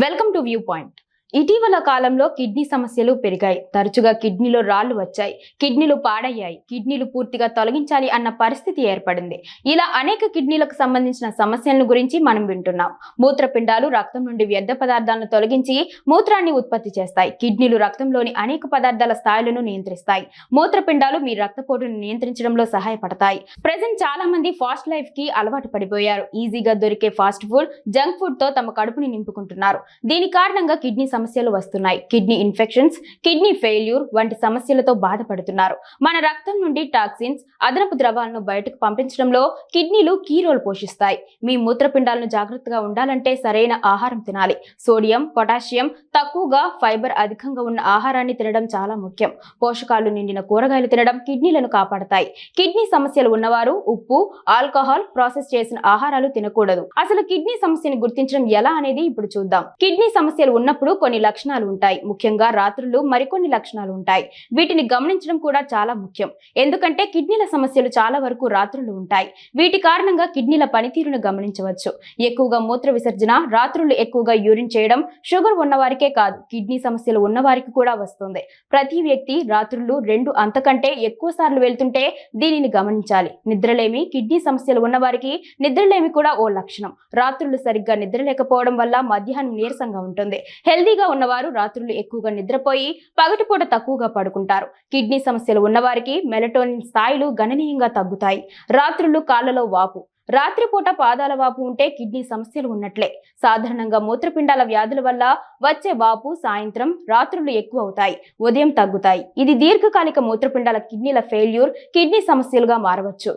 Welcome to view point. ఇటీవల కాలంలో kidney సమస్యలు పెరిగాయి. తరచుగా కిడ్నీలో రాళ్లు వచ్చాయి, కిడ్నీలు పాడయ్యాయి, కిడ్నీలు పూర్తిగా తొలగించాలి అన్న పరిస్థితి ఏర్పడింది. ఇలా అనేక కిడ్నీలకు సంబంధించిన సమస్యలను గురించి మనం వింటున్నాం. మూత్రపిండాలు రక్తం నుండి వ్యర్థ పదార్థాలను తొలగించి మూత్రాన్ని ఉత్పత్తి చేస్తాయి. కిడ్నీలు రక్తంలోని అనేక పదార్థాల స్థాయిలను నియంత్రిస్తాయి. మూత్రపిండాలు మీ రక్తపోటును నియంత్రించడంలో సహాయపడతాయి. ప్రెజెంట్ చాలా మంది ఫాస్ట్ లైఫ్ కి అలవాటు పడిపోయారు. ఈజీగా దొరికే ఫాస్ట్ ఫుడ్, జంక్ ఫుడ్ తో తమ కడుపుని నింపుకుంటున్నారు. దీని కారణంగా కిడ్నీ సమస్యలు వస్తున్నాయి. కిడ్నీ ఇన్ఫెక్షన్స్, కిడ్నీ ఫెయిల్యూర్ వంటి సమస్యలతో బాధపడుతున్నారు. మన రక్తం నుండి టాక్సిన్స్, అదనపు ద్రవాలను బయటకు పంపించడంలో కిడ్నీలు కీ రోల్ పోషిస్తాయి. మీ మూత్రపిండాలను జాగ్రత్తగా ఉండాలంటే సరైన ఆహారం తినాలి. సోడియం, పొటాషియం తక్కువగా, ఫైబర్ అధికంగా ఉన్న ఆహారాన్ని తినడం చాలా ముఖ్యం. పోషకాలు నిండిన కూరగాయలు తినడం కిడ్నీలను కాపాడతాయి. కిడ్నీ సమస్యలు ఉన్నవారు ఉప్పు, ఆల్కహాల్, ప్రాసెస్ చేసిన ఆహారాలు తినకూడదు. అసలు కిడ్నీ సమస్యను గుర్తించడం ఎలా అనేది ఇప్పుడు చూద్దాం. కిడ్నీ సమస్యలు ఉన్నప్పుడు కొన్ని లక్షణాలు ఉంటాయి. ముఖ్యంగా రాత్రులు మరికొన్ని లక్షణాలు ఉంటాయి. వీటిని గమనించడం కూడా చాలా ముఖ్యం. ఎందుకంటే కిడ్నీల సమస్యలు చాలా వరకు రాత్రులు ఉంటాయి. వీటి కారణంగా కిడ్నీల పనితీరును గమనించవచ్చు. ఎక్కువగా మూత్ర విసర్జన, రాత్రులు ఎక్కువగా యూరిన్ చేయడం షుగర్ ఉన్నవారికే కాదు, కిడ్నీ సమస్యలు ఉన్నవారికి కూడా వస్తుంది. ప్రతి వ్యక్తి రాత్రులు 2 అంతకంటే ఎక్కువ సార్లు వెళ్తుంటే దీనిని గమనించాలి. నిద్రలేమి, కిడ్నీ సమస్యలు ఉన్నవారికి నిద్రలేమి కూడా ఓ లక్షణం. రాత్రులు సరిగ్గా నిద్రలేకపోవడం వల్ల మధ్యాహ్నం నీరసంగా ఉంటుంది. హెల్దీగా ఉన్నవారు రాత్రులు ఎక్కువగా నిద్రపోయి పగటిపూట తక్కువగా పడుకుంటారు. కిడ్నీ సమస్యలు ఉన్నవారికి మెలటోనిన్ స్థాయిలు గణనీయంగా తగ్గుతాయి. రాత్రులు కాళ్లలో వాపు, రాత్రిపూట పాదాల వాపు ఉంటే కిడ్నీ సమస్యలు ఉన్నట్లే. సాధారణంగా మూత్రపిండాల వ్యాధుల వల్ల వచ్చే వాపు సాయంత్రం, రాత్రులు ఎక్కువ అవుతాయి, ఉదయం తగ్గుతాయి. ఇది దీర్ఘకాలిక మూత్రపిండాల కిడ్నీల ఫెయిల్యూర్, కిడ్నీ సమస్యలుగా మారవచ్చు.